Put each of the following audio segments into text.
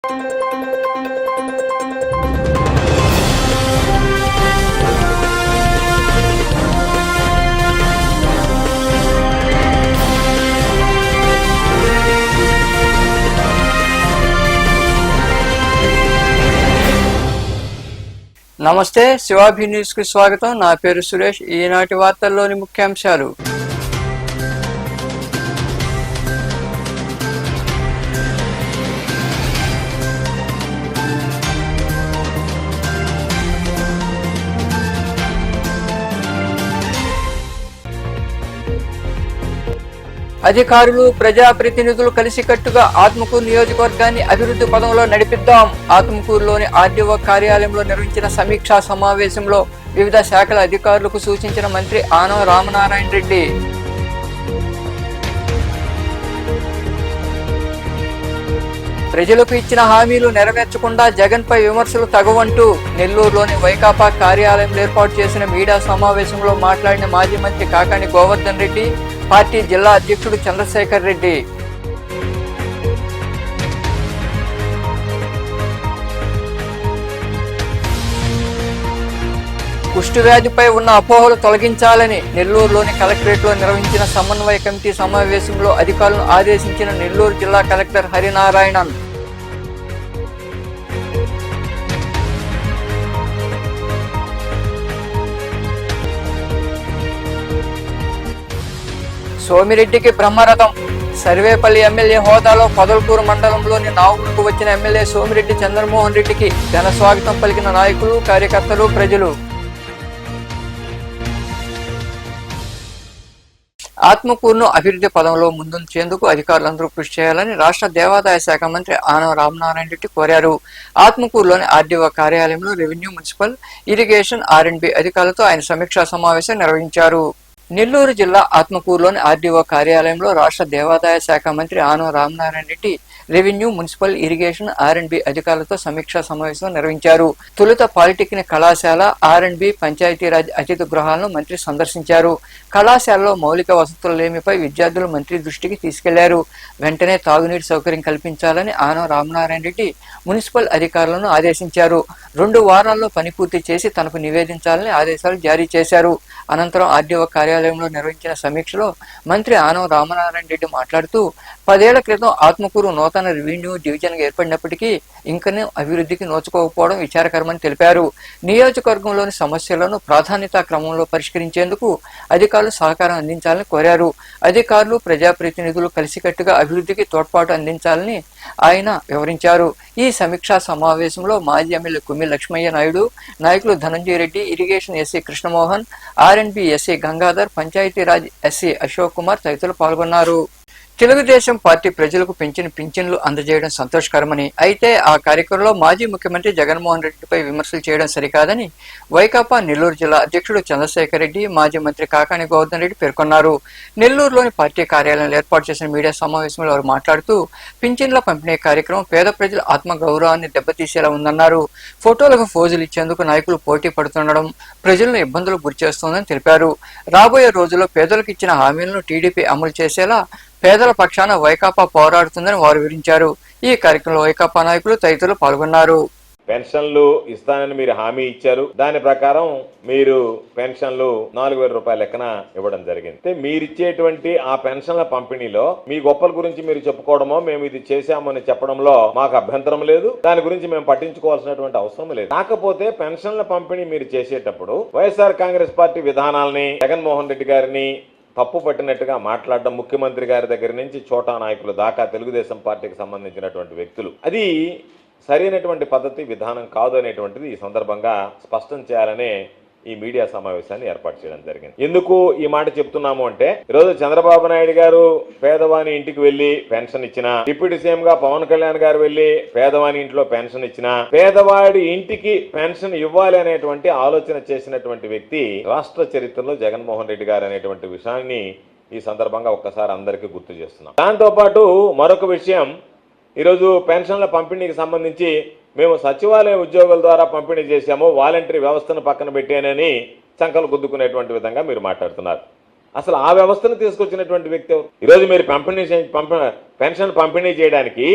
నమస్తే, శివాభి న్యూస్ కి స్వాగతం. నా పేరు సురేష్. ఈనాటి వార్తల్లోని ముఖ్యాంశాలు. అధికారులు, ప్రజాప్రతినిధులు కలిసికట్టుగా ఆత్మకూరు నియోజకవర్గాన్ని అభివృద్ధి పదంలో నడిపిద్దాం. ఆత్మకూరులోని ఆర్డీఓ కార్యాలయంలో నిర్వహించిన సమీక్షా సమావేశంలో వివిధ శాఖల అధికారులకు సూచించిన మంత్రి ఆనం రామనారాయణ రెడ్డి. ప్రజలకు ఇచ్చిన హామీలు నెరవేర్చకుండా జగన్పై విమర్శలు తగవంటూ నెల్లూరులోని వైకాపా కార్యాలయంలో ఏర్పాటు చేసిన మీడియా సమావేశంలో మాట్లాడిన మాజీ మంత్రి కాకాని గోవర్ధన్ రెడ్డి, పార్టీ జిల్లా అధ్యక్షుడు చంద్రశేఖర్ రెడ్డి. కుష్టు వ్యాధిపై ఉన్న అపోహలు తొలగించాలని నెల్లూరులోని కలెక్టరేట్లో నిర్వహించిన సమన్వయ కమిటీ సమావేశంలో అధికారులను ఆదేశించిన నెల్లూరు జిల్లా కలెక్టర్ హరినారాయణన్. సోమిరెడ్డికి బ్రహ్మరథం. సర్వేపల్లి ఎమ్మెల్యే హోదాలో పొదలకూరు మండలంలోని నావులకు వచ్చిన ఎమ్మెల్యే సోమిరెడ్డి చంద్రమోహన్ రెడ్డికి ఘన స్వాగతం పలికిన నాయకులు, కార్యకర్తలు, ప్రజలు. ఆత్మకూరును అభివృద్ధి పదంలో ముందుంచేందుకు అధికారులందరూ కృషి చేయాలని రాష్ట్ర దేవాదాయ శాఖ మంత్రి ఆనం రామనారాయణ రెడ్డి కోరారు. ఆత్మకూరులోని ఆర్డీఓ కార్యాలయంలో రెవెన్యూ, మున్సిపల్, ఇరిగేషన్, ఆర్ఎండ్బి అధికారులతో ఆయన సమీక్షా సమావేశం నిర్వహించారు. నెల్లూరు జిల్లా ఆత్మకూరులోని ఆర్డీఓ కార్యాలయంలో రాష్ట్ర దేవాదాయ శాఖ మంత్రి Anam Ramanarayana Reddy revenue, municipal, irrigation, R and B అధికారులతో సమీక్షా సమావేశం నిర్వహించారు. తొలుత పాలిటెక్నిక్ కళాశాల, ఆర్ఎండ్బి, పంచాయతీరాజ్ అతిథి గృహాలను మంత్రి సందర్శించారు. కళాశాలలో మౌలిక వసతులేమిపై విద్యార్థులు మంత్రి దృష్టికి తీసుకెళ్లారు. వెంటనే తాగునీటి సౌకర్యం కల్పించాలని ఆనం రామనారాయణ రెడ్డి మున్సిపల్ అధికారులను ఆదేశించారు. 2 వారాల్లో పని పూర్తి చేసి తనకు నివేదించాలని ఆదేశాలు జారీ చేశారు. అనంతరం ఆర్డీఓ కార్యాలయంలో నిర్వహించిన సమీక్షలో మంత్రి ఆనం రామనారాయణ రెడ్డి మాట్లాడుతూ 10 ఏళ్ల క్రితం ఆత్మకూరు నూతన రెవెన్యూ డివిజన్ ఏర్పడినప్పటికీ ఇంకనూ అభివృద్ధికి నోచుకోకపోవడం విచారకరమని తెలిపారు. నియోజకవర్గంలోని సమస్యలను ప్రాధాన్యతా క్రమంలో పరిష్కరించేందుకు అధికారులు సహకారం అందించాలని కోరారు. అధికారులు, ప్రజాప్రతినిధులు కలిసికట్టుగా అభివృద్ధికి తోడ్పాటు అందించాలని ఆయన వివరించారు. ఈ సమీక్షా సమావేశంలో మాజీ ఎమ్మెల్యే కుమ్మి లక్ష్మయ్య నాయుడు, నాయకులు ధనంజయ రెడ్డి, ఇరిగేషన్ ఎస్సీ కృష్ణమోహన్, ఆర్ఎండ్బి ఎస్సీ గంగాధర్, పంచాయతీరాజ్ ఎస్సీ అశోక్ కుమార్ తదితరులు పాల్గొన్నారు. తెలుగుదేశం పార్టీ ప్రజలకు పెంచిన పింఛన్లు అందజేయడం సంతోషకరమని, అయితే ఆ కార్యక్రమంలో మాజీ ముఖ్యమంత్రి జగన్మోహన్ రెడ్డిపై విమర్శలు చేయడం సరికాదని వైకాపా నెల్లూరు జిల్లా అధ్యక్షుడు చంద్రశేఖర్ రెడ్డి, మాజీ మంత్రి కాకాని గోవర్ధన్ రెడ్డి పేర్కొన్నారు. నెల్లూరులోని పార్టీ కార్యాలయంలో ఏర్పాటు చేసిన మీడియా సమావేశంలో వారు మాట్లాడుతూ పింఛన్ల పంపిణీ కార్యక్రమం పేద ప్రజల ఆత్మగౌరవాన్ని దెబ్బతీసేలా ఉందన్నారు. ఫోటోలకు ఫోజులు ఇచ్చేందుకు నాయకులు పోటీ పడుతుండడం ప్రజలను ఇబ్బందులకు గురిచేస్తోందని తెలిపారు. రాబోయే రోజుల్లో పేదలకు ఇచ్చిన హామీలను టీడీపీ అమలు చేసేలా పేదల పక్షాన వైకాపా పోరాడుతుందని వారు వివరించారు. ఈ కార్యక్రమంలో వైకాపా నాయకులు తదితరులు పాల్గొన్నారు. పెన్షన్లు ఇస్తానని మీరు హామీ ఇచ్చారు. దాని ప్రకారం మీరు పెన్షన్లు 4,000 రూపాయల లెక్కన ఇవ్వడం జరిగింది. మీరిచ్చేటువంటి ఆ పెన్షన్ల పంపిణీలో మీ గొప్పల గురించి మీరు చెప్పుకోవడమో, మేము ఇది చేశామని చెప్పడంలో మాకు అభ్యంతరం లేదు. దాని గురించి మేము పట్టించుకోవాల్సినటువంటి అవసరం లేదు. కాకపోతే పెన్షన్ల పంపిణీ మీరు చేసేటప్పుడు వైఎస్ఆర్ కాంగ్రెస్ పార్టీ విధానాలని, జగన్మోహన్ రెడ్డి గారిని తప్పు పట్టినట్టుగా మాట్లాడడం, ముఖ్యమంత్రి గారి దగ్గర నుంచి చోటా నాయకులు దాకా తెలుగుదేశం పార్టీకి సంబంధించినటువంటి వ్యక్తులు, అది సరైనటువంటి పద్ధతి, విధానం కాదు అనేటువంటిది ఈ సందర్భంగా స్పష్టం చేయాలనే ఈ మీడియా సమావేశాన్ని ఏర్పాటు చేయడం జరిగింది. ఎందుకు ఈ మాట చెప్తున్నాము అంటే, ఈరోజు చంద్రబాబు నాయుడు గారు పేదవాని ఇంటికి వెళ్లి పెన్షన్ ఇచ్చిన, డిప్యూటీ సీఎం గా పవన్ కళ్యాణ్ గారు వెళ్లి పేదవాని ఇంట్లో పెన్షన్ ఇచ్చిన, పేదవాడి ఇంటికి పెన్షన్ ఇవ్వాలి అనేటువంటి ఆలోచన చేసినటువంటి వ్యక్తి రాష్ట్ర చరిత్రలో జగన్మోహన్ రెడ్డి గారు అనేటువంటి విషయాన్ని ఈ సందర్భంగా ఒక్కసారి అందరికీ గుర్తు చేస్తున్నాం. దాంతో పాటు మరొక విషయం, ఈరోజు పెన్షన్ల పంపిణీకి సంబంధించి మేము సచివాలయ ఉద్యోగుల ద్వారా పంపిణీ చేశాము, వాలంటరీ వ్యవస్థను పక్కన పెట్టానని సంకలు గుద్దుకునేటువంటి విధంగా మీరు మాట్లాడుతున్నారు. అసలు ఆ వ్యవస్థను తీసుకొచ్చినటువంటి వ్యక్తి ఎవరు? ఈరోజు మీరు పెన్షన్ పంపిణీ చేయడానికి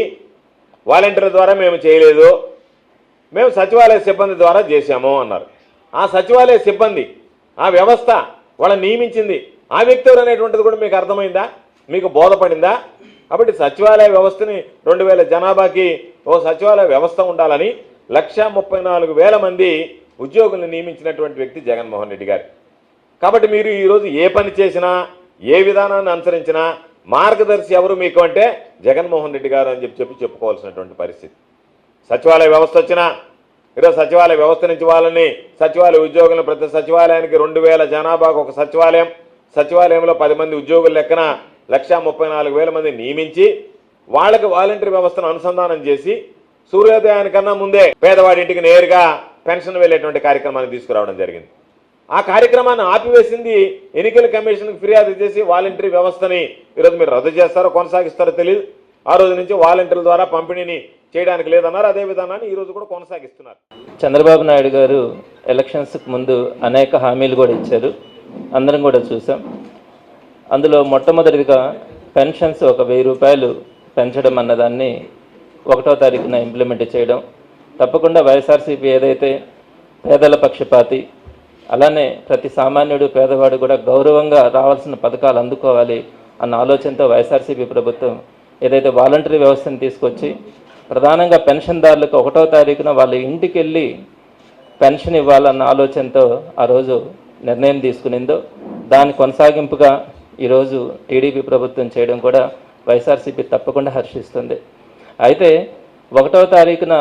వాలంటీర్ల ద్వారా మేము చేయలేదు, మేము సచివాలయ సిబ్బంది ద్వారా చేశాము అన్నారు. ఆ సచివాలయ సిబ్బంది, ఆ వ్యవస్థ వాళ్ళని నియమించింది ఆ వ్యక్తి ఎవరు అనేటువంటిది కూడా మీకు అర్థమైందా, మీకు బోధపడిందా? కాబట్టి సచివాలయ వ్యవస్థని 2000 జనాభాకి ఓ సచివాలయ వ్యవస్థ ఉండాలని 1,34,000 మంది ఉద్యోగులను నియమించినటువంటి వ్యక్తి జగన్మోహన్ రెడ్డి గారు. కాబట్టి మీరు ఈరోజు ఏ పని చేసినా, ఏ విధానాన్ని అనుసరించినా మార్గదర్శి ఎవరు మీకు అంటే జగన్మోహన్ రెడ్డి గారు అని చెప్పుకోవాల్సినటువంటి పరిస్థితి. సచివాలయ వ్యవస్థ వచ్చినా, ఈరోజు సచివాలయ వ్యవస్థ నుంచి వాళ్ళని సచివాలయ ఉద్యోగులను ప్రతి సచివాలయానికి 2,000 జనాభాకు ఒక సచివాలయం, సచివాలయంలో 10 మంది ఉద్యోగుల లెక్కన 1,34,000 మంది నియమించి వాళ్ళకి వాలంటీర్ వ్యవస్థను అనుసంధానం చేసి సూర్యోదయానికన్నా ముందే పేదవాడి ఇంటికి నేరుగా పెన్షన్ వెళ్ళేటువంటి కార్యక్రమాన్ని తీసుకురావడం జరిగింది. ఆ కార్యక్రమాన్ని ఆపివేసింది ఎన్నికల కమిషన్కి ఫిర్యాదు చేసి వాలంటీర్ వ్యవస్థని ఈరోజు మీరు రద్దు చేస్తారో కొనసాగిస్తారో తెలియదు. ఆ రోజు నుంచి వాలంటీర్ల ద్వారా పంపిణీని చేయడానికి లేదన్నారు. అదే విధానాన్ని ఈ రోజు కూడా కొనసాగిస్తున్నారు. చంద్రబాబు నాయుడు గారు ఎలక్షన్స్కి ముందు అనేక హామీలు కూడా ఇచ్చారు, అందరం కూడా చూసాం. అందులో మొట్టమొదటిగా పెన్షన్స్ ఒక 1000 రూపాయలు పెంచడం అన్నదాన్ని 1వ తారీఖున ఇంప్లిమెంట్ చేయడం. తప్పకుండా వైఎస్ఆర్సీపీ ఏదైతే పేదల పక్షపాతి, అలానే ప్రతి సామాన్యుడు పేదవాడు కూడా గౌరవంగా రావాల్సిన పథకాలు అందుకోవాలి అన్న ఆలోచనతో వైఎస్ఆర్సీపీ ప్రభుత్వం ఏదైతే వాలంటరీ వ్యవస్థను తీసుకొచ్చి ప్రధానంగా పెన్షన్దారులకు 1వ తారీఖున వాళ్ళ ఇంటికి వెళ్ళి పెన్షన్ ఇవ్వాలన్న ఆలోచనతో ఆ రోజు నిర్ణయం తీసుకునిందో దాని కొనసాగింపుగా ఈరోజు టీడీపీ ప్రభుత్వం చేయడం కూడా వైఎస్ఆర్సీపీ తప్పకుండా హర్షిస్తుంది. అయితే 1వ తారీఖున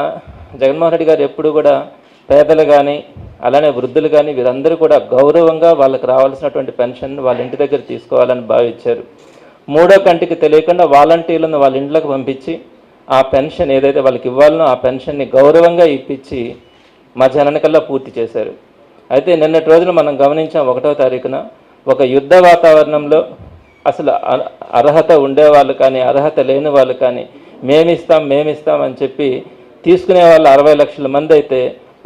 జగన్మోహన్ రెడ్డి గారు ఎప్పుడు కూడా పేదలు కానీ అలానే వృద్ధులు కానీ వీరందరూ కూడా గౌరవంగా వాళ్ళకి రావాల్సినటువంటి పెన్షన్ వాళ్ళ ఇంటి దగ్గర తీసుకోవాలని భావించారు. 3వ కంటికి తెలియకుండా వాలంటీర్లను వాళ్ళ ఇంట్లోకి పంపించి ఆ పెన్షన్ ఏదైతే వాళ్ళకి ఇవ్వాలనో ఆ పెన్షన్ని గౌరవంగా ఇప్పించి మధ్యాహ్నానికల్లా పూర్తి చేశారు. అయితే నిన్నటి రోజున మనం గమనించాం 1వ తారీఖున ఒక యుద్ధ వాతావరణంలో అసలు అర్హత ఉండేవాళ్ళు కానీ అర్హత లేని వాళ్ళు కానీ మేమిస్తాం అని చెప్పి తీసుకునే వాళ్ళు 60 లక్షల మంది అయితే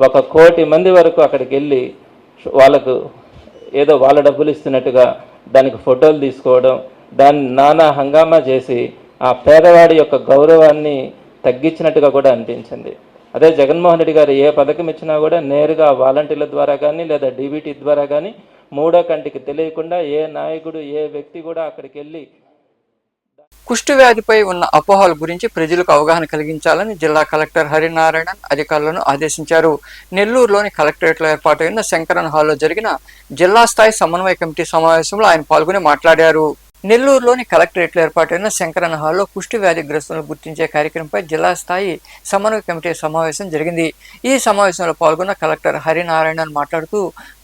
1 కోటి మంది వరకు అక్కడికి వెళ్ళి వాళ్ళకు ఏదో వాళ్ళ డబ్బులు ఇస్తున్నట్టుగా దానికి ఫోటోలు తీసుకోవడం, దాన్ని నానా హంగామా చేసి ఆ పేదవాడి యొక్క గౌరవాన్ని తగ్గించినట్టుగా కూడా అనిపించింది. అదే జగన్మోహన్ రెడ్డి గారు ఏ పథకం ఇచ్చినా కూడా నేరుగా వాలంటీర్ల ద్వారా కానీ లేదా డీబీటీ ద్వారా కానీ 3వ కంటికి తెలియకుండా ఏ నాయకుడు ఏ వ్యక్తి కూడా అక్కడికి వెళ్ళి కుష్టు వ్యాధిపై ఉన్న అపోహల గురించి ప్రజలకు అవగాహన కలిగించాలని జిల్లా కలెక్టర్ హరినారాయణన్ అధికారులను ఆదేశించారు. నెల్లూరులోని కలెక్టరేట్లో ఏర్పాటైన శంకరన్ హాల్లో జరిగిన జిల్లా స్థాయి సమన్వయ కమిటీ సమావేశంలో ఆయన పాల్గొని మాట్లాడారు. నెల్లూరులోని కలెక్టరేట్లో ఏర్పాటైన శంకరన్ హాల్లో కుష్టు వ్యాధిగ్రస్తులను గుర్తించే కార్యక్రమంపై జిల్లా స్థాయి సమన్వయ కమిటీ సమావేశం జరిగింది. ఈ సమావేశంలో పాల్గొన్న కలెక్టర్ హరినారాయణన్ మాట్లాడుతూ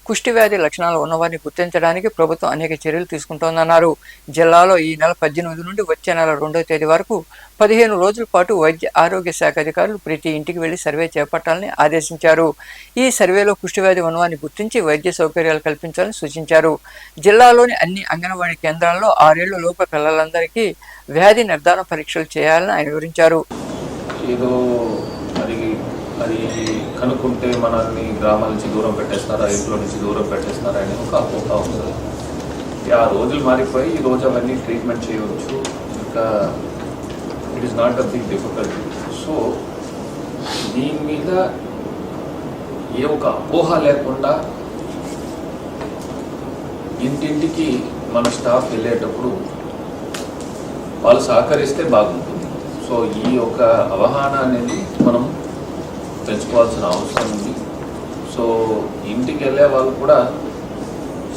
కుష్టి వ్యాధి లక్షణాలు ఉన్నవారిని గుర్తించడానికి ప్రభుత్వం అనేక చర్యలు తీసుకుంటోందన్నారు. జిల్లాలో ఈ నెల 18 నుండి వచ్చే నెల 2వ తేదీ వరకు 15 రోజుల పాటు వైద్య ఆరోగ్య శాఖ అధికారులు ప్రతి ఇంటికి వెళ్లి సర్వే చేపట్టాలని ఆదేశించారు. ఈ సర్వేలో కుష్టి వ్యాధి ఉన్నవారిని గుర్తించి వైద్య సౌకర్యాలు కల్పించాలని సూచించారు. జిల్లాలోని అన్ని అంగన్వాడీ కేంద్రాల్లో 6 ఏళ్ల లోపు పిల్లలందరికీ వ్యాధి నిర్ధారణ పరీక్షలు చేయాలని ఆయన వివరించారు. అది కనుక్కుంటే మనల్ని గ్రామాల నుంచి దూరం పెట్టేస్తారా, ఇంట్లో నుంచి దూరం పెట్టేస్తారా అని ఒక అపోహ ఉంటుంది. ఆ రోజులు మారిపోయి ఈ రోజు అవన్నీ ట్రీట్మెంట్ చేయవచ్చు. ఇంకా it is not a big difficulty. So దీని మీద ఏ ఒక అపోహ లేకుండా ఇంటింటికి మన స్టాఫ్ వెళ్ళేటప్పుడు వాళ్ళు సహకరిస్తే బాగుంటుంది. సో ఈ యొక్క అవగాహన అనేది మనం పెంచుకోవాల్సిన అవసరం ఉంది. సో ఇంటికి వెళ్ళే వాళ్ళు కూడా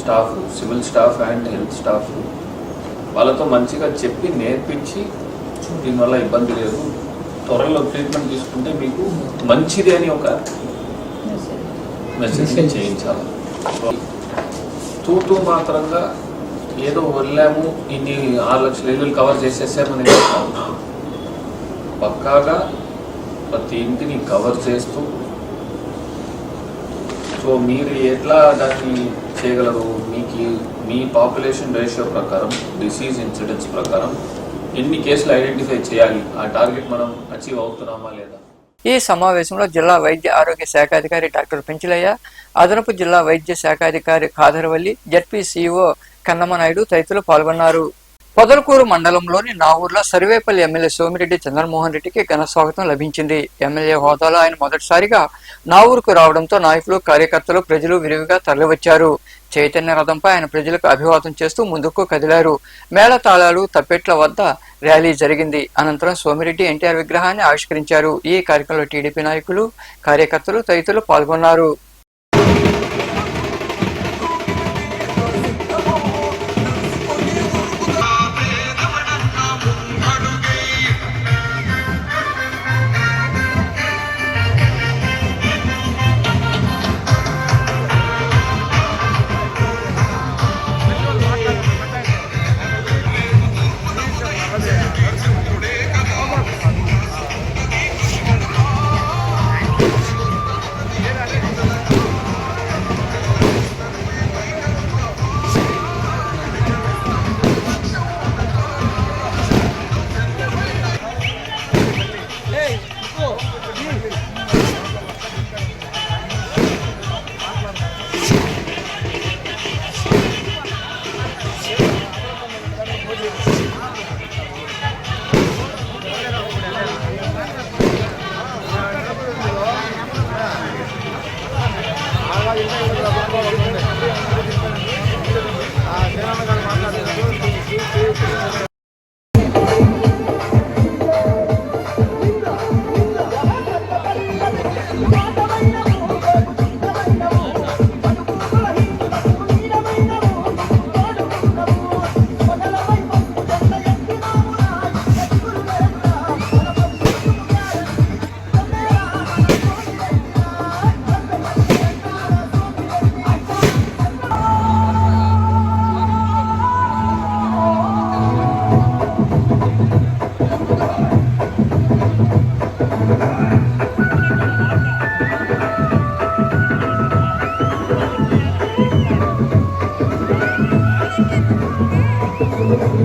staff, civil staff and health staff వాళ్ళతో మంచిగా చెప్పి నేర్పించి దీనివల్ల ఇబ్బంది లేదు, త్వరలో ట్రీట్మెంట్ తీసుకుంటే మీకు మంచిది అని ఒక మెసేజ్ చేయించాలి. తూతూ మాత్రంగా ఏదో వెళ్ళాము ఇన్ని 6 లక్షల ఇల్లు కవర్ చేసేసామని పక్కాగా ప్రతి ఇంటిని కవర్ చేస్తూ, సో మీరు ఎట్లా దాన్ని చేయగలరు, మీ పాపులేషన్ రేషియో ప్రకారం డిసీజ్ ఇన్సిడెన్స్ ప్రకారం ఎన్ని కేసులు ఐడెంటిఫై చేయాలి, ఆ టార్గెట్ మనం అచీవ్ అవుతున్నామా లేదా. ఈ సమావేశంలో జిల్లా వైద్య ఆరోగ్య శాఖాధికారి డాక్టర్ పెంచిలయ్య, అదనపు జిల్లా వైద్య శాఖాధికారి ఖాదర్వల్లి, జడ్పీ సిఇఓ కన్నమనాయుడు తదితరులు పాల్గొన్నారు. పొదలకూరు మండలంలోని నావూర్లో సర్వేపల్లి ఎమ్మెల్యే సోమిరెడ్డి చంద్రమోహన్ రెడ్డికి ఘన స్వాగతం లభించింది. ఎమ్మెల్యే హోదాలో ఆయన మొదటిసారిగా నావూరుకు రావడంతో నాయకులు, కార్యకర్తలు, ప్రజలు విరివిగా తరలివచ్చారు. చైతన్య రథంపై ఆయన ప్రజలకు అభివాదం చేస్తూ ముందుకు కదిలారు. మేళతాళాలు, తప్పెట్ల వద్ద ర్యాలీ జరిగింది. అనంతరం సోమిరెడ్డి ఎన్టీఆర్ విగ్రహాన్ని ఆవిష్కరించారు. ఈ కార్యక్రమంలో టీడీపీ నాయకులు, కార్యకర్తలు తదితరులు పాల్గొన్నారు.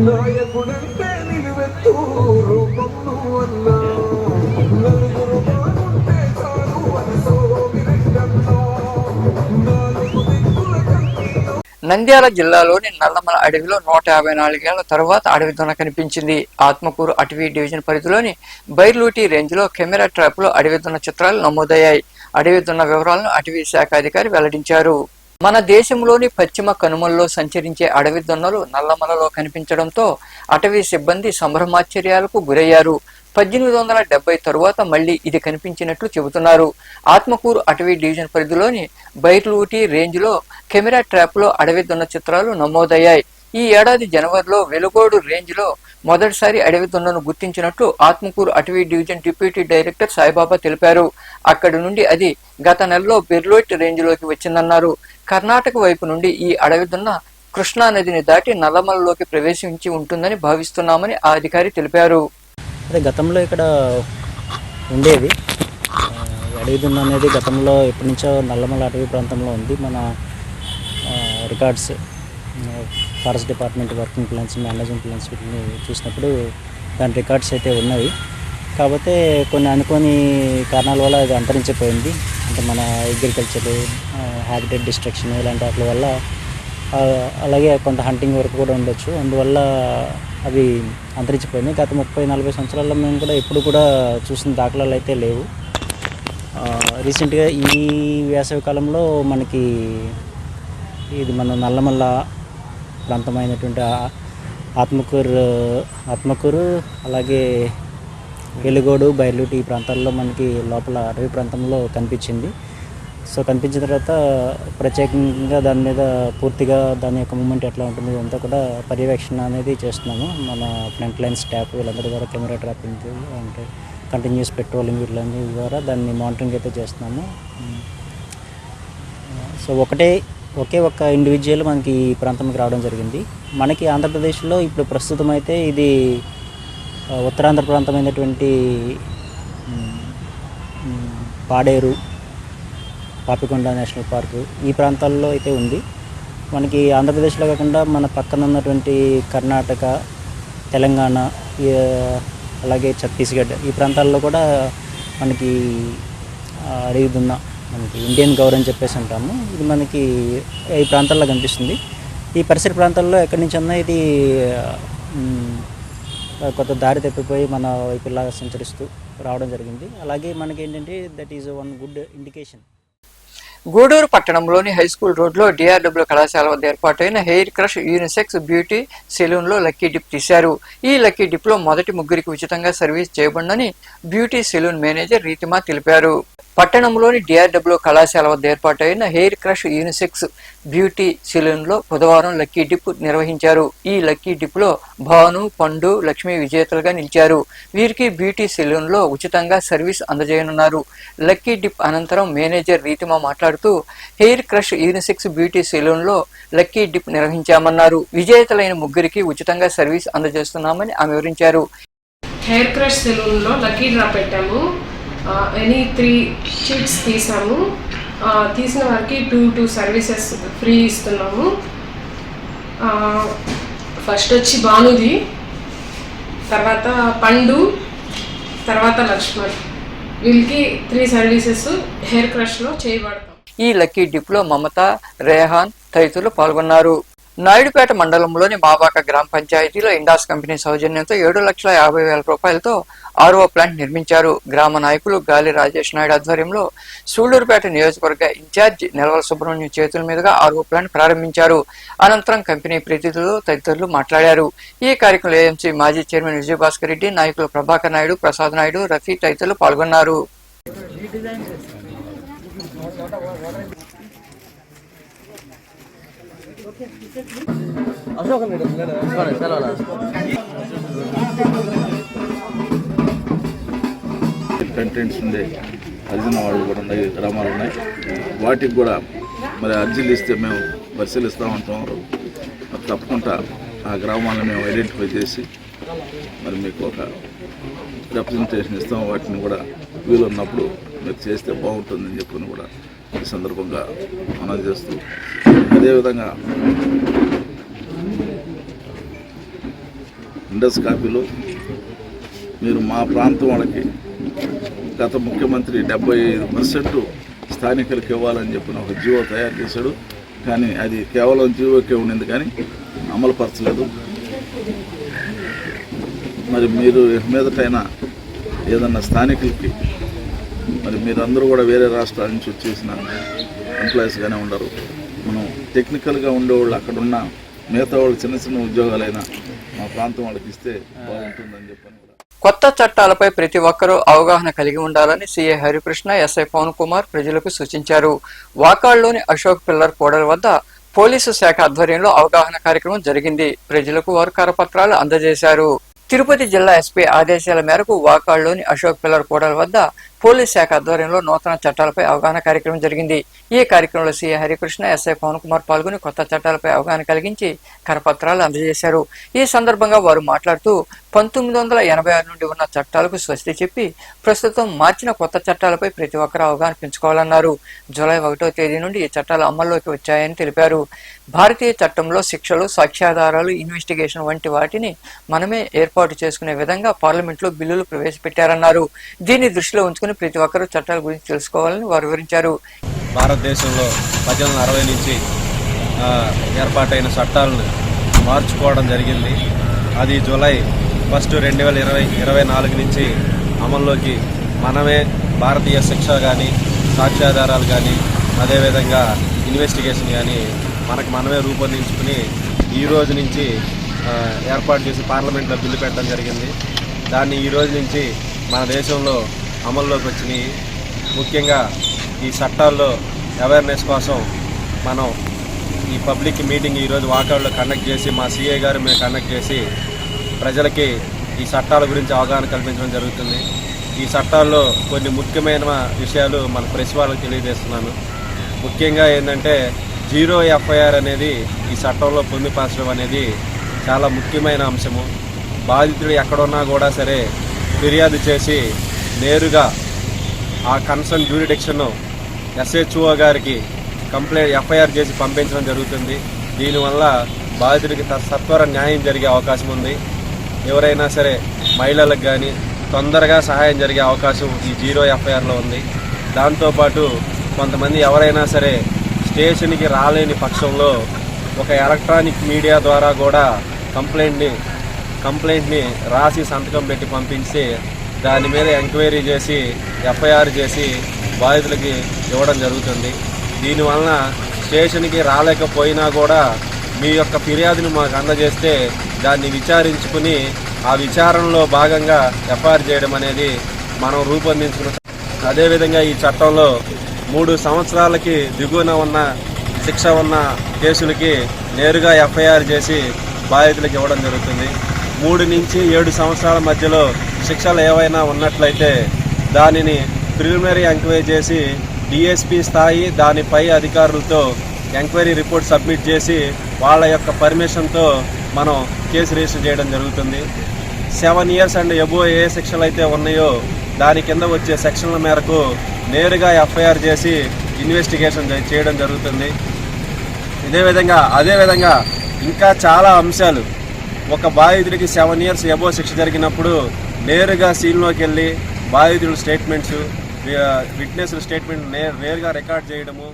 నాయకుడంటే నిలువెత్తు రూపంలో అన్నా నలుగురు బాగుంటే చాలు అని సోమిరెడ్డన్నా నాలుగు దిక్కుల కంటిలో. నంద్యాల జిల్లాలోని నల్లమల అడవిలో 154 ఏళ్ల తరువాత అడవి దొన కనిపించింది. ఆత్మకూరు అటవీ డివిజన్ పరిధిలోని బైర్లూటి రేంజ్ లో కెమెరా ట్రాప్ లో అడవి దొన చిత్రాలు నమోదయ్యాయి. అడవి దొన వివరాలను అటవీ శాఖ అధికారి వెల్లడించారు. మన దేశంలోని పశ్చిమ కనుమల్లో సంచరించే అడవి దొన్నలు నల్లమలలో కనిపించడంతో అటవీ సిబ్బంది సంభ్రమాశ్చర్యాలకు గురయ్యారు. 1870 తరువాత మళ్లీ ఇది కనిపించినట్లు చెబుతున్నారు. ఆత్మకూరు అటవీ డివిజన్ పరిధిలోని బైర్లూటి రేంజ్ లో కెమెరా ట్రాప్ లో అడవి దొన్న చిత్రాలు నమోదయ్యాయి. ఈ ఏడాది జనవరిలో వెలుగోడు రేంజ్ లో మొదటిసారి అడవి దొన్నను గుర్తించినట్లు ఆత్మకూరు అటవీ డివిజన్ డిప్యూటీ డైరెక్టర్ సాయిబాబా తెలిపారు. అక్కడి నుండి అది గత నెలలో బెర్లోట్ రేంజ్ లోకి వచ్చిందన్నారు. కర్ణాటక వైపు నుండి ఈ అడవి దొన్న కృష్ణా నదిని దాటి నల్లమలలోకి ప్రవేశించి ఉంటుందని భావిస్తున్నామని ఆ అధికారి తెలిపారు. అదే గతంలో ఇక్కడ ఉండేది అడవి దున్న అనేది గతంలో ఎప్పటి నుంచో నల్లమల అటవీ ప్రాంతంలో ఉంది. మన records forest department working plans, managing plans వీటిని చూసినప్పుడు దాని రికార్డ్స్ అయితే ఉన్నవి. కాకపోతే కొన్ని అనుకోని కారణాల వల్ల అది అంతరించిపోయింది. అంటే మన అగ్రికల్చర్, హ్యాబిటేట్ డిస్ట్రక్షన్ ఇలాంటి వాటి వల్ల, అలాగే కొంత హంటింగ్ వరకు కూడా ఉండొచ్చు. అందువల్ల అవి అంతరించిపోయినాయి. గత 30-40 సంవత్సరాల్లో మేము కూడా ఎప్పుడు కూడా చూసిన దాఖలాలు అయితే లేవు. రీసెంట్గా ఈ వేసవి కాలంలో మనకి ఇది మన నల్లమల్ల ప్రాంతమైనటువంటి ఆత్మకూరు అలాగే వెలుగోడు, బైర్లూటి ఈ ప్రాంతాల్లో మనకి లోపల అటవీ ప్రాంతంలో కనిపించింది. సో కనిపించిన తర్వాత ప్రత్యేకంగా దాని మీద పూర్తిగా దాని యొక్క మూమెంట్ ఎట్లా ఉంటుంది అంతా కూడా పర్యవేక్షణ అనేది చేస్తున్నాము. మన ఫ్రంట్ లైన్ స్టాఫ్ వీళ్ళందరి ద్వారా కెమెరా ట్రాపింగ్ అంటే కంటిన్యూస్ పెట్రోలింగ్ వీళ్ళందరి ద్వారా దాన్ని మానిటరింగ్ అయితే చేస్తున్నాము. సో ఒకే ఒక్క ఇండివిజువల్ మనకి ఈ ప్రాంతంకి రావడం జరిగింది. మనకి ఆంధ్రప్రదేశ్లో ఇప్పుడు ప్రస్తుతం అయితే ఇది ఉత్తరాంధ్ర ప్రాంతమైనటువంటి పాడేరు, పాపికొండ నేషనల్ పార్కు ఈ ప్రాంతాల్లో అయితే ఉంది. మనకి ఆంధ్రప్రదేశ్లో కాకుండా మన పక్కన ఉన్నటువంటి కర్ణాటక, తెలంగాణ, అలాగే ఛత్తీస్గఢ్ ఈ ప్రాంతాల్లో కూడా మనకి అడవి దున్న, మనకి ఇండియన్ గౌర్ అని చెప్పేసి అంటాము. ఇది మనకి ఈ ప్రాంతాల్లో కనిపిస్తుంది. ఈ పరిసర ప్రాంతాల్లో ఎక్కడి నుంచి అన్నా ఇది కొత్త దారి తప్పిపోయి మన వైపులాగా సంచరిస్తూ రావడం జరిగింది. అలాగే మనకి ఏంటంటే that is one good indication. Gudur పట్టణంలోని హైస్కూల్ రోడ్లో డిఆర్డబ్ల్యూ కళాశాల వద్ద ఏర్పాటైన hair crush unisex beauty salon లో లక్కీ డిప్ తీశారు. ఈ లక్కీ డిప్ లో మొదటి ముగ్గురికి ఉచితంగా సర్వీస్ చేయబడిందని బ్యూటీ సెలూన్ మేనేజర్ రీతిమా తెలిపారు. పట్టణంలోని డిఆర్డబ్ల్యూ కళాశాల వద్ద ఏర్పాటైన hair crush unisex beauty salon లో బుధవారం లక్కీ డిప్ నిర్వహించారు. ఈ లక్కీ డిప్ లో భాను, పండు, లక్ష్మి విజేతలుగా నిలిచారు. వీరికి బ్యూటీ సెలూన్ లో ఉచితంగా సర్వీస్ అందజేయనున్నారు. లక్కీ డిప్ అనంతరం మేనేజర్ రీతిమా మాట్లాడుతూ hair crush unisex beauty salon లో లక్కీ డిప్ నిర్వహించామన్నారు. విజేతలైన ముగ్గురికి ఉచితంగా సర్వీస్ అందజేస్తున్నామని ఆమె వివరించారు. హెయిర్ క్రష్ సెలూన్ లో లక్కీ డ్రా పెట్టాము. ఎనీ 3 చీట్స్ తీసాము. తీసిన వారికి 2 సర్వీసెస్ ఫ్రీ ఇస్తున్నాము. ఫస్ట్ వచ్చి భానుది, తర్వాత పండు, తర్వాత లక్ష్మణ్. వీళ్ళకి 3 సర్వీసెస్ హెయిర్ క్రష్ లో చేయబడతాం. ఈ లక్కీ డిప్ లో మమత, రేహాన్ తదితరులు పాల్గొన్నారు. నాయుడుపేట మండలంలోని మాబాక గ్రామ పంచాయతీలో ఇండాస్ కంపెనీ సౌజన్యంతో 7,50,000 రూపాయలతో ఆర్ఓ ప్లాంట్ నిర్మించారు. గ్రామ నాయకులు గాలి రాజేష్ నాయుడు ఆధ్వర్యంలో సూళ్లూరుపేట నియోజకవర్గ ఇన్ఛార్జి నెలవల సుబ్రహ్మణ్యం చేతుల మీదుగా ఆర్ఓ ప్లాంట్ ప్రారంభించారు. అనంతరం కంపెనీ ప్రతినిధులు తదితరులు మాట్లాడారు. ఈ కార్యక్రమంలో ఏఎంసీ మాజీ చైర్మన్ విజయభాస్కర్ రెడ్డి, నాయకులు ప్రభాకర్ నాయుడు, ప్రసాద్ నాయుడు, రఫీ తదితరులు పాల్గొన్నారు. కంటెంట్స్ ఉండే హరిజన వాళ్ళు కూడా ఉన్నాయి, గ్రామాలు ఉన్నాయి. వాటికి కూడా మరి అర్జీలు ఇస్తే మేము పరిశీలిస్తామంటున్నారు. మరి తప్పకుండా ఆ గ్రామాలను మేము ఐడెంటిఫై చేసి మరి మీకు ఒక రిప్రజెంటేషన్ ఇస్తాం. వాటిని కూడా వీలున్నప్పుడు మీరు చేస్తే బాగుంటుందని చెప్పని కూడా ఈ సందర్భంగా మనం చేస్తూ, అదేవిధంగా ఇండస్ కాపీలో మీరు మా ప్రాంతం వాళ్ళకి గత ముఖ్యమంత్రి 75% స్థానికులకు ఇవ్వాలని చెప్పిన ఒక జీవో తయారు చేశాడు. కానీ అది కేవలం జీవోకే ఉండింది, కానీ అమలు పరచలేదు. మరి మీరు మీదటైనా ఏదన్నా స్థానికులకి, మరి మీరందరూ కూడా వేరే రాష్ట్రాల నుంచి వచ్చేసిన ఎంప్లాయీస్గానే ఉండరు. మనం టెక్నికల్గా ఉండేవాళ్ళు అక్కడున్న మిగతా వాళ్ళు చిన్న చిన్న ఉద్యోగాలైనా మా ప్రాంతం వాళ్ళకి ఇస్తే బాగుంటుందని చెప్పని కూడా. కొత్త చట్టాలపై ప్రతి ఒక్కరూ అవగాహన కలిగి ఉండాలని సీఏ హరికృష్ణ, ఎస్ఐ పవన్ కుమార్ ప్రజలకు సూచించారు. వాకాళ్లోని అశోక్ పిల్లర్ కూడలి వద్ద పోలీసు శాఖ ఆధ్వర్యంలో అవగాహన కార్యక్రమం జరిగింది. ప్రజలకు వారు కరపత్రాలు అందజేశారు. తిరుపతి జిల్లా ఎస్పీ ఆదేశాల మేరకు వాకాళ్లోని అశోక్ పిల్లర్ కూడలి వద్ద పోలీస్ శాఖ ఆధ్వర్యంలో నూతన చట్టాలపై అవగాహన కార్యక్రమం జరిగింది. ఈ కార్యక్రమంలో సీఏ హరికృష్ణ, ఎస్ఐ పవన్ కుమార్ పాల్గొని కొత్త చట్టాలపై అవగాహన కలిగించి కరపత్రాలు అందజేశారు. ఈ సందర్భంగా వారు మాట్లాడుతూ 1986 నుండి ఉన్న చట్టాలకు స్వస్తి చెప్పి ప్రస్తుతం మార్చిన కొత్త చట్టాలపై ప్రతి ఒక్కరూ అవగాహన పెంచుకోవాలన్నారు. జూలై 1వ తేదీ నుండి ఈ చట్టాలు అమల్లోకి వచ్చాయని తెలిపారు. భారతీయ చట్టంలో శిక్షలు, సాక్ష్యాధారాలు, ఇన్వెస్టిగేషన్ వంటి వాటిని మనమే ఏర్పాటు చేసుకునే విధంగా పార్లమెంట్లో బిల్లులు ప్రవేశపెట్టారన్నారు. దీన్ని దృష్టిలో ఉంచుకుని ప్రతి ఒక్కరూ చట్టాల గురించి తెలుసుకోవాలని వారు వివరించారు. భారతదేశంలో 1860 నుంచి ఏర్పాటైన చట్టాలను మార్చుకోవడం జరిగింది. అది జూలై 1, 2024 నుంచి అమల్లోకి మనమే భారతీయ శిక్ష కానీ, సాక్ష్యాధారాలు కానీ, అదేవిధంగా ఇన్వెస్టిగేషన్ కానీ మనమే రూపొందించుకుని ఈ రోజు నుంచి ఏర్పాటు చేసి పార్లమెంట్లో బిల్లు పెట్టడం జరిగింది. దాన్ని ఈ రోజు నుంచి మన దేశంలో అమల్లోకి వచ్చినాయి. ముఖ్యంగా ఈ చట్టాల్లో అవేర్నెస్ కోసం మనం ఈ పబ్లిక్ మీటింగ్ ఈరోజు వాకాడులో కండక్ట్ చేసి, మా సిఐ గారు మేము కండక్ట్ చేసి ప్రజలకి ఈ చట్టాల గురించి అవగాహన కల్పించడం జరుగుతుంది. ఈ చట్టాల్లో కొన్ని ముఖ్యమైన విషయాలు మన ప్రెస్ వాళ్ళకి తెలియజేస్తున్నాను. ముఖ్యంగా ఏంటంటే 0 FIR అనేది ఈ చట్టంలో పొందుపరచడం అనేది చాలా ముఖ్యమైన అంశము. బాధితుడు ఎక్కడున్నా కూడా సరే ఫిర్యాదు చేసి నేరుగా ఆ కన్సర్న్ జ్యూరిడిక్షన్ SHO గారికి కంప్లైంట్ FIR చేసి పంపించడం జరుగుతుంది. దీనివల్ల బాధితుడికి సత్వర న్యాయం జరిగే అవకాశం ఉంది. ఎవరైనా సరే మహిళలకు కానీ తొందరగా సహాయం జరిగే అవకాశం ఈ 0 FIRలో ఉంది. దాంతోపాటు కొంతమంది ఎవరైనా సరే స్టేషన్కి రాలేని పక్షంలో ఒక ఎలక్ట్రానిక్ మీడియా ద్వారా కూడా కంప్లైంట్ని కంప్లైంట్ని రాసి సంతకం పెట్టి పంపించి దాని మీద ఎంక్వైరీ చేసి ఎఫ్ఐఆర్ చేసి బాధితులకి ఇవ్వడం జరుగుతుంది. దీనివలన స్టేషన్కి రాలేకపోయినా కూడా మీ యొక్క ఫిర్యాదును మాకు అందజేస్తే దాన్ని విచారించుకుని ఆ విచారణలో భాగంగా ఎఫ్ఐఆర్ చేయడం అనేది మనం రూపొందించుకున్న. అదేవిధంగా ఈ చట్టంలో 3 సంవత్సరాలకి దిగువన ఉన్న శిక్ష ఉన్న కేసులకి నేరుగా ఎఫ్ఐఆర్ చేసి బాధితులకు ఇవ్వడం జరుగుతుంది. 3 నుంచి 7 సంవత్సరాల మధ్యలో శిక్షలు ఏవైనా ఉన్నట్లయితే దానిని ప్రిలిమినరీ ఎంక్వైరీ చేసి డిఎస్పీ స్థాయి దానిపై అధికారులతో ఎంక్వైరీ రిపోర్ట్ సబ్మిట్ చేసి వాళ్ళ యొక్క పర్మిషన్తో మనం కేసు రిజిస్టర్ చేయడం జరుగుతుంది. 7 years అండ్ ఎబో ఏ సెక్షన్లు అయితే ఉన్నాయో దాని కింద వచ్చే సెక్షన్ల మేరకు నేరుగా ఎఫ్ఐఆర్ చేసి ఇన్వెస్టిగేషన్ చేయడం జరుగుతుంది. అదేవిధంగా ఇంకా చాలా అంశాలు, ఒక బాధితుడికి 7 years ఎబో శిక్ష జరిగినప్పుడు నేరుగా సీన్లోకి వెళ్ళి బాధితుల స్టేట్మెంట్స్, విట్నెస్ల స్టేట్మెంట్ నేరుగా రికార్డ్ చేయడము,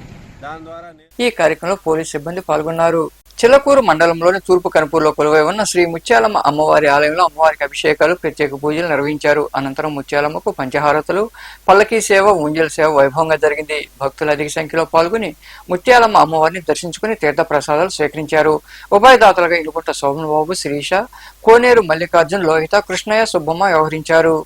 దాని ద్వారా ఈ కార్యక్రమంలో పోలీసు సిబ్బంది పాల్గొన్నారు. చిలకూరు మండలంలోని తూర్పు కనుపూర్లో కొలువై ఉన్న శ్రీ ముత్యాలమ్మ అమ్మవారి ఆలయంలో అమ్మవారికి అభిషేకాలు, ప్రత్యేక పూజలు నిర్వహించారు. అనంతరం ముత్యాలమ్మకు పంచహారతులు, పల్లకీ సేవ, ఊంజల్ సేవ వైభవంగా జరిగింది. భక్తులు అధిక సంఖ్యలో పాల్గొని ముత్యాలమ్మ అమ్మవారిని దర్శించుకుని తీర్థ ప్రసాదాలు స్వీకరించారు. ఉభయదాతలుగా ఇనుకుంట శోభనబాబు, శిరీష, కోనేరు మల్లికార్జున్, లోహిత, కృష్ణయ్య, సుబ్బమ్మ వ్యవహరించారు.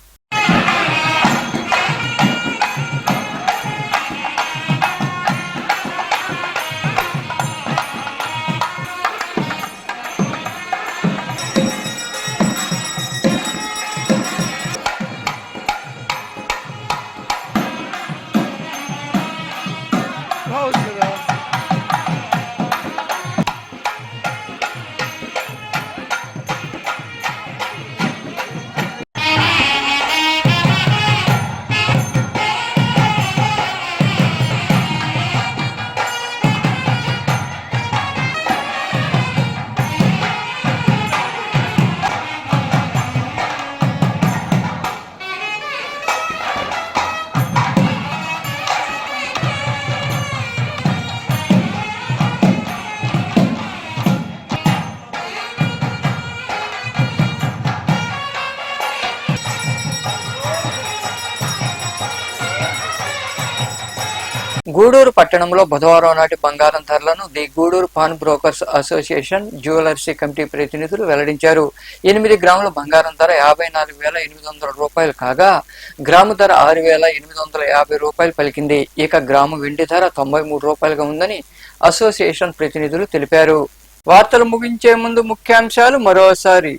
గూడూరు పట్టణంలో బుధవారం నాటి బంగారం ధరలను the Gudur pan brokers association jewellery committee ప్రతినిధులు వెల్లడించారు. 8 గ్రాముల బంగారం ధర 54,800 రూపాయలు కాగా గ్రాము ధర 6,850 రూపాయలు పలికింది. ఇక గ్రాము వెండి ధర 93 రూపాయలుగా ఉందని అసోసియేషన్ ప్రతినిధులు తెలిపారు. వార్తలు ముగించే ముందు ముఖ్యాంశాలు మరోసారి.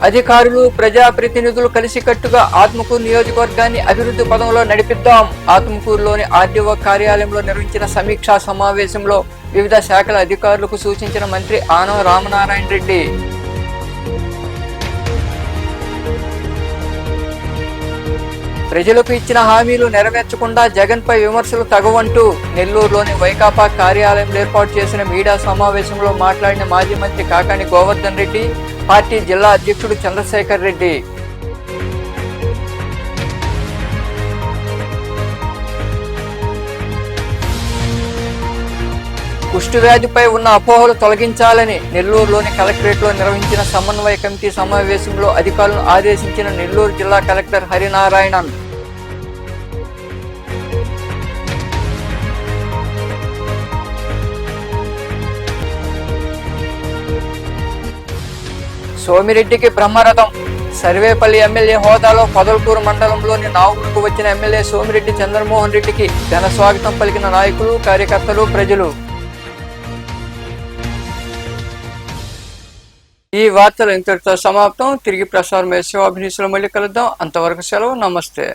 అధికారులు, ప్రజాప్రతినిధులు కలిసికట్టుగా ఆత్మకూరు నియోజకవర్గాన్ని అభివృద్ధి పదంలో నడిపిద్దాం. ఆత్మకూరులోని ఆర్డీఓ కార్యాలయంలో నిర్వహించిన సమీక్షా సమావేశంలో వివిధ శాఖల అధికారులకు సూచించిన మంత్రి ఆనం రామనారాయణ రెడ్డి. ప్రజలకు ఇచ్చిన హామీలు నెరవేర్చకుండా జగన్ పై విమర్శలు తగవంటూ నెల్లూరులోని వైకాపా కార్యాలయంలో ఏర్పాటు చేసిన మీడియా సమావేశంలో మాట్లాడిన మాజీ మంత్రి కాకాని గోవర్ధన్ రెడ్డి, పార్టీ జిల్లా అధ్యక్షుడు చంద్రశేఖర్ రెడ్డి. కుష్టు వ్యాధిపై ఉన్న అపోహలు తొలగించాలని నెల్లూరులోని కలెక్టరేట్లో నిర్వహించిన సమన్వయ కమిటీ సమావేశంలో అధికారులను ఆదేశించిన నెల్లూరు జిల్లా కలెక్టర్ హరినారాయణన్. సోమిరెడ్డికి బ్రహ్మరథం. సర్వేపల్లి ఎమ్మెల్యే హోదాలో పొదలకూరు మండలంలోని నావుకు వచ్చిన ఎమ్మెల్యే సోమిరెడ్డి చంద్రమోహన్ రెడ్డికి ఘన స్వాగతం పలికిన నాయకులు, కార్యకర్తలు, ప్రజలు. ఈ వార్తలు ఇంతటితో సమాప్తం. తిరిగి ప్రసారం శివాభినీసులో మళ్ళీ కలుద్దాం. అంతవరకు సెలవు. నమస్తే.